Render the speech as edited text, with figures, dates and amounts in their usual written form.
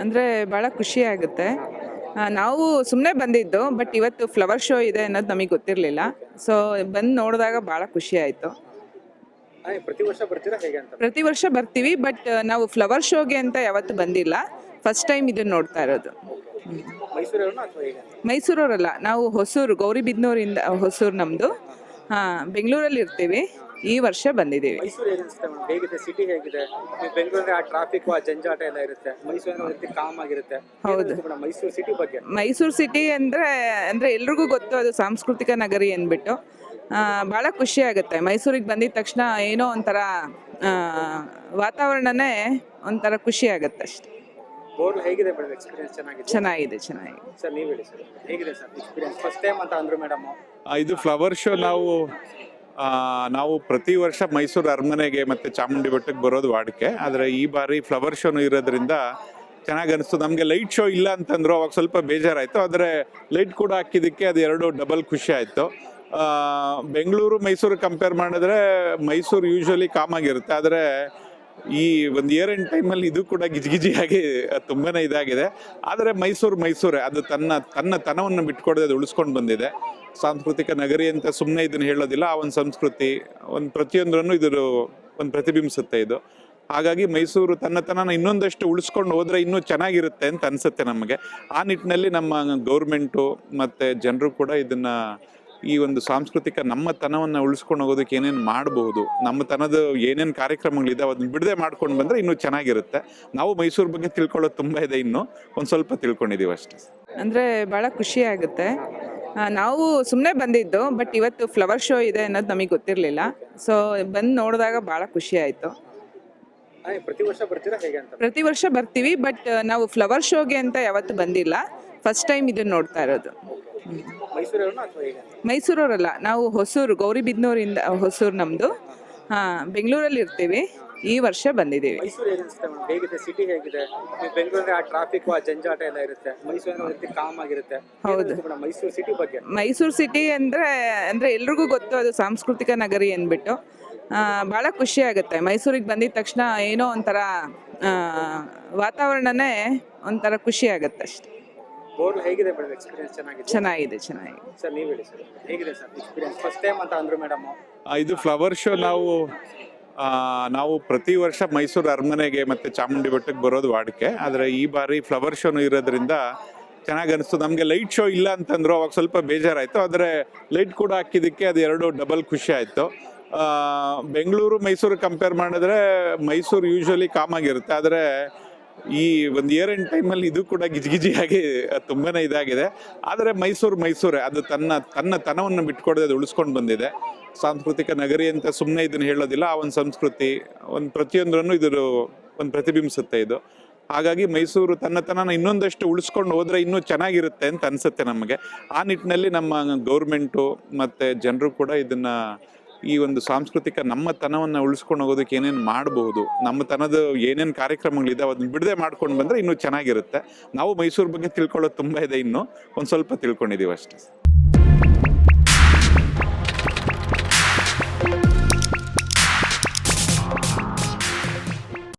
ಅಂದರೆ ಭಾಳ ಖುಷಿ ಆಗುತ್ತೆ. ನಾವು ಸುಮ್ಮನೆ ಬಂದಿದ್ದು, ಬಟ್ ಇವತ್ತು ಫ್ಲವರ್ ಶೋ ಇದೆ ಅನ್ನೋದು ನಮಗೆ ಗೊತ್ತಿರಲಿಲ್ಲ. ಸೊ ಬಂದು ನೋಡಿದಾಗ ಭಾಳ ಖುಷಿ ಆಯಿತು. ಪ್ರತಿ ವರ್ಷ ಬರ್ತೀರಾ ಹೇಗೆ ಅಂತ? ಪ್ರತಿ ವರ್ಷ ಬರ್ತೀವಿ, ಬಟ್ ನಾವು ಫ್ಲವರ್ ಶೋಗೆ ಅಂತ ಯಾವತ್ತೂ ಬಂದಿಲ್ಲ. ಫಸ್ಟ್ ಟೈಮ್ ಇದನ್ನು ನೋಡ್ತಾ ಇರೋದು. ಮೈಸೂರವ್ರನ್ನ ಅಥವಾ ಹೇಗೆ? ಮೈಸೂರವರಲ್ಲ, ನಾವು ಹೊಸೂರು, ಗೌರಿಬಿದನೂರಿಂದ ಹೊಸೂರು ನಮ್ಮದು. ಬೆಂಗಳೂರಲ್ಲಿ ಇರ್ತೀವಿ. ಈ ವರ್ಷ ಬಂದಿದ್ದೀವಿ. ಮೈಸೂರು ಹೇಗೆ ಅನ್ಸುತ್ತೆ ಮೇಡಮ್? ಹೇಗಿದೆ ಸಿಟಿ ಹೇಗಿದೆ? ನೀವು ಬೆಂಗಳೂರಲ್ಲಿ ಆ ಟ್ರಾಫಿಕ್ ಆ ಜಂಜಾಟ ಎಲ್ಲ ಇರುತ್ತೆ, ಮೈಸೂರಿನ ಒಂದು ರೀತಿ ಕಾಮ್ ಆಗಿರುತ್ತೆ. ಹೌದು. ಮೇಡಮ್ ಮೈಸೂರು ಸಿಟಿ ಬಗ್ಗೆ ಮೈಸೂರು ಸಿಟಿ ಅಂದರೆ ಎಲ್ರಿಗೂ ಗೊತ್ತು, ಅದು ಸಾಂಸ್ಕೃತಿಕ ನಗರಿ ಅಂದ್ಬಿಟ್ಟು. ಭಾಳ ಖುಷಿ ಆಗುತ್ತೆ. ಮೈಸೂರಿಗೆ ಬಂದಿದ ತಕ್ಷಣ ಏನೋ ಒಂಥರ ವಾತಾವರಣನೇ ಒಂಥರ ಖುಷಿ ಆಗುತ್ತೆ ಅಷ್ಟೆ. ಬೋರ್ಲ್ ಹೇಗಿದೆ ಮೇಡಮ್? ಎಕ್ಸ್ಪೀರಿಯನ್ಸ್ ಚೆನ್ನಾಗಿದೆ? ಚೆನ್ನಾಗಿದೆ. ಸರ್ ನೀವು ಹೇಳಿ ಸರ್, ಹೇಗಿದೆ ಸರ್ ಎಕ್ಸ್ಪೀರಿಯನ್ಸ್? ಫಸ್ಟ್ ಟೈಮ್ ಅಂತ ಅಂದ್ರು ಮೇಡಮ್. ಇದು ಫ್ಲವರ್ ಶೋ ನಾವು ಪ್ರತಿ ವರ್ಷ ಮೈಸೂರು ಅರಮನೆಗೆ ಮತ್ತು ಚಾಮುಂಡಿ ಬೆಟ್ಟಕ್ಕೆ ಬರೋದು ವಾಡಿಕೆ. ಆದರೆ ಈ ಬಾರಿ ಫ್ಲವರ್ ಶೋನು ಇರೋದ್ರಿಂದ ಚೆನ್ನಾಗಿ ಅನಿಸ್ತು. ನಮಗೆ ಲೈಟ್ ಶೋ ಇಲ್ಲ ಅಂತಂದ್ರು, ಅವಾಗ ಸ್ವಲ್ಪ ಬೇಜಾರಾಯಿತು. ಆದರೆ ಲೈಟ್ ಕೂಡ ಹಾಕಿದ್ದಕ್ಕೆ ಅದು ಎರಡು ಡಬಲ್ ಖುಷಿ ಆಯಿತು. ಬೆಂಗಳೂರು ಮೈಸೂರು ಕಂಪೇರ್ ಮಾಡಿದ್ರೆ ಮೈಸೂರು ಯೂಶ್ವಲಿ ಕಾಮಾಗಿರುತ್ತೆ. ಆದರೆ ಈ ಒಂದು ಇಯರ್ ಎಂಡ್ ಟೈಮಲ್ಲಿ ಇದು ಕೂಡ ಗಿಜಿಗಿಜಿಯಾಗಿ ತುಂಬಾ ಇದಾಗಿದೆ. ಆದರೆ ಮೈಸೂರೇ ಅದು ತನ್ನ ತನವನ್ನು ಬಿಟ್ಕೊಡದೆ ಅದು ಉಳಿಸ್ಕೊಂಡು ಬಂದಿದೆ. ಸಾಂಸ್ಕೃತಿಕ ನಗರಿ ಅಂತ ಸುಮ್ಮನೆ ಇದನ್ನು ಹೇಳೋದಿಲ್ಲ, ಆ ಒಂದು ಸಂಸ್ಕೃತಿ ಒಂದು ಪ್ರತಿಯೊಂದರನ್ನು ಇದು ಒಂದು ಪ್ರತಿಬಿಂಬಿಸುತ್ತೆ ಇದು. ಹಾಗಾಗಿ ಮೈಸೂರು ತನ್ನತನ ಇನ್ನೊಂದಷ್ಟು ಉಳಿಸ್ಕೊಂಡು ಹೋದರೆ ಇನ್ನೂ ಚೆನ್ನಾಗಿರುತ್ತೆ ಅಂತ ಅನಿಸುತ್ತೆ ನಮಗೆ. ಆ ನಿಟ್ಟಿನಲ್ಲಿ ನಮ್ಮ ಗೌರ್ಮೆಂಟು ಮತ್ತು ಜನರು ಕೂಡ ಇದನ್ನು ಈ ಒಂದು ಸಾಂಸ್ಕೃತಿಕ ನಮ್ಮ ತನವನ್ನು ಉಳಿಸ್ಕೊಂಡು ಹೋಗೋದಕ್ಕೆ ಏನೇನು ಮಾಡಬಹುದು, ನಮ್ಮ ತನದ ಏನೇನು ಕಾರ್ಯಕ್ರಮಗಳಿದ್ದಾವೆ ಅದನ್ನ ಬಿಡದೆ ಮಾಡ್ಕೊಂಡು ಬಂದರೆ ಇನ್ನೂ ಚೆನ್ನಾಗಿರುತ್ತೆ. ನಾವು ಮೈಸೂರು ಬಗ್ಗೆ ತಿಳ್ಕೊಳ್ಳೋದು ತುಂಬ ಇದೆ, ಇನ್ನೂ ಒಂದು ಸ್ವಲ್ಪ ತಿಳ್ಕೊಂಡಿದ್ದೀವಿ ಅಷ್ಟೇ. ಅಂದರೆ ಭಾಳ ಖುಷಿ ಆಗುತ್ತೆ. ನಾವು ಸುಮ್ಮನೆ ಬಂದಿದ್ದು, ಬಟ್ ಇವತ್ತು ಫ್ಲವರ್ ಶೋ ಇದೆ ಅನ್ನೋದು ನಮಗೆ ಗೊತ್ತಿರಲಿಲ್ಲ. ಸೊ ಬಂದು ನೋಡಿದಾಗ ಭಾಳ ಖುಷಿ ಆಯಿತು. ಪ್ರತಿ ವರ್ಷ ಬರ್ತೀರಾ ಹೇಗೆ ಅಂತ? ಪ್ರತಿ ವರ್ಷ ಬರ್ತೀವಿ, ಬಟ್ ನಾವು ಫ್ಲವರ್ ಶೋಗೆ ಅಂತ ಯಾವತ್ತೂ ಬಂದಿಲ್ಲ. ಫಸ್ಟ್ ಟೈಮ್ ಇದನ್ನು ನೋಡ್ತಾ ಇರೋದು. ಮೈಸೂರವ್ರನ್ನ ಅಥವಾ ಹೇಗೆ? ಮೈಸೂರವರಲ್ಲ, ನಾವು ಹೊಸೂರು, ಗೌರಿಬಿದನೂರಿಂದ ಹೊಸೂರು ನಮ್ಮದು. ಬೆಂಗಳೂರಲ್ಲಿ ಇರ್ತೀವಿ. ಈ ವರ್ಷ ಬಂದಿದ್ದೀವಿ. ಮೈಸೂರು ಹೇಗೆ ಅನ್ಸುತ್ತೆ ಮೇಡಮ್? ಹೇಗಿದೆ ಸಿಟಿ ಹೇಗಿದೆ? ನೀವು ಬೆಂಗಳೂರಲ್ಲಿ ಆ ಟ್ರಾಫಿಕ್ ಆ ಜಂಜಾಟ ಎಲ್ಲ ಇರುತ್ತೆ, ಮೈಸೂರಿನ ಒಂದು ರೀತಿ ಕಾಮ್ ಆಗಿರುತ್ತೆ. ಹೌದು. ಮೇಡಮ್ ಮೈಸೂರು ಸಿಟಿ ಬಗ್ಗೆ ಮೈಸೂರು ಸಿಟಿ ಅಂದರೆ ಎಲ್ರಿಗೂ ಗೊತ್ತು, ಅದು ಸಾಂಸ್ಕೃತಿಕ ನಗರಿ ಅಂದ್ಬಿಟ್ಟು. ಭಾಳ ಖುಷಿ ಆಗುತ್ತೆ. ಮೈಸೂರಿಗೆ ಬಂದಿದ ತಕ್ಷಣ ಏನೋ ಒಂಥರ ವಾತಾವರಣನೇ ಒಂಥರ ಖುಷಿ ಆಗುತ್ತೆ ಅಷ್ಟೆ. ಬೋರ್ಲ್ ಹೇಗಿದೆ ಮೇಡಮ್? ಎಕ್ಸ್ಪೀರಿಯನ್ಸ್ ಚೆನ್ನಾಗಿದೆ? ಚೆನ್ನಾಗಿದೆ. ಸರ್ ನೀವು ಹೇಳಿ ಸರ್, ಹೇಗಿದೆ ಸರ್ ಎಕ್ಸ್ಪೀರಿಯನ್ಸ್? ಫಸ್ಟ್ ಟೈಮ್ ಅಂತ ಅಂದ್ರು ಮೇಡಮ್. ಇದು ಫ್ಲವರ್ ಶೋ ನಾವು ಪ್ರತಿ ವರ್ಷ ಮೈಸೂರು ಅರಮನೆಗೆ ಮತ್ತು ಚಾಮುಂಡಿ ಬೆಟ್ಟಕ್ಕೆ ಬರೋದು ವಾಡಿಕೆ. ಆದರೆ ಈ ಬಾರಿ ಫ್ಲವರ್ ಶೋನು ಇರೋದ್ರಿಂದ ಚೆನ್ನಾಗಿ ಅನಿಸ್ತು. ನಮಗೆ ಲೈಟ್ ಶೋ ಇಲ್ಲ ಅಂತಂದ್ರು, ಅವಾಗ ಸ್ವಲ್ಪ ಬೇಜಾರಾಯಿತು. ಆದರೆ ಲೈಟ್ ಕೂಡ ಹಾಕಿದ್ದಕ್ಕೆ ಅದು ಎರಡು ಡಬಲ್ ಖುಷಿ ಆಯಿತು. ಬೆಂಗಳೂರು ಮೈಸೂರು ಕಂಪೇರ್ ಮಾಡಿದ್ರೆ ಮೈಸೂರು ಯೂಶ್ವಲಿ ಕಾಮಾಗಿರುತ್ತೆ. ಆದರೆ ಈ ಒಂದು ಇಯರ್ ಎಂಡ್ ಟೈಮಲ್ಲಿ ಇದು ಕೂಡ ಗಿಜಿಗಿಜಿಯಾಗಿ ತುಂಬಾ ಇದಾಗಿದೆ. ಆದರೆ ಮೈಸೂರೇ ಅದು ತನ್ನ ತನವನ್ನು ಬಿಟ್ಕೊಡದೆ ಅದು ಉಳಿಸ್ಕೊಂಡು ಬಂದಿದೆ. ಸಾಂಸ್ಕೃತಿಕ ನಗರಿ ಅಂತ ಸುಮ್ಮನೆ ಇದನ್ನು ಹೇಳೋದಿಲ್ಲ, ಆ ಒಂದು ಸಂಸ್ಕೃತಿ ಒಂದು ಪ್ರತಿಯೊಂದರನ್ನು ಇದು ಒಂದು ಪ್ರತಿಬಿಂಬಿಸುತ್ತೆ ಇದು. ಹಾಗಾಗಿ ಮೈಸೂರು ತನ್ನತನ ಇನ್ನೊಂದಷ್ಟು ಉಳಿಸ್ಕೊಂಡು ಹೋದರೆ ಇನ್ನೂ ಚೆನ್ನಾಗಿರುತ್ತೆ ಅಂತ ಅನಿಸುತ್ತೆ ನಮಗೆ. ಆ ನಿಟ್ಟಿನಲ್ಲಿ ನಮ್ಮ ಗೌರ್ಮೆಂಟು ಮತ್ತು ಜನರು ಕೂಡ ಇದನ್ನು ಈ ಒಂದು ಸಾಂಸ್ಕೃತಿಕ ನಮ್ಮ ತನವನ್ನು ಉಳಿಸ್ಕೊಂಡು ಹೋಗೋದಕ್ಕೆ ಏನೇನು ಮಾಡಬಹುದು, ನಮ್ಮ ತನದ ಏನೇನು ಕಾರ್ಯಕ್ರಮಗಳಿದ್ದಾವೆ ಅದನ್ನ ಬಿಡದೆ ಮಾಡ್ಕೊಂಡು ಬಂದರೆ ಇನ್ನೂ ಚೆನ್ನಾಗಿರುತ್ತೆ. ನಾವು ಮೈಸೂರು ಬಗ್ಗೆ ತಿಳ್ಕೊಳ್ಳೋದು ತುಂಬ ಇದೆ, ಇನ್ನೂ ಒಂದು ಸ್ವಲ್ಪ ತಿಳ್ಕೊಂಡಿದ್ದೀವಿ ಅಷ್ಟೇ.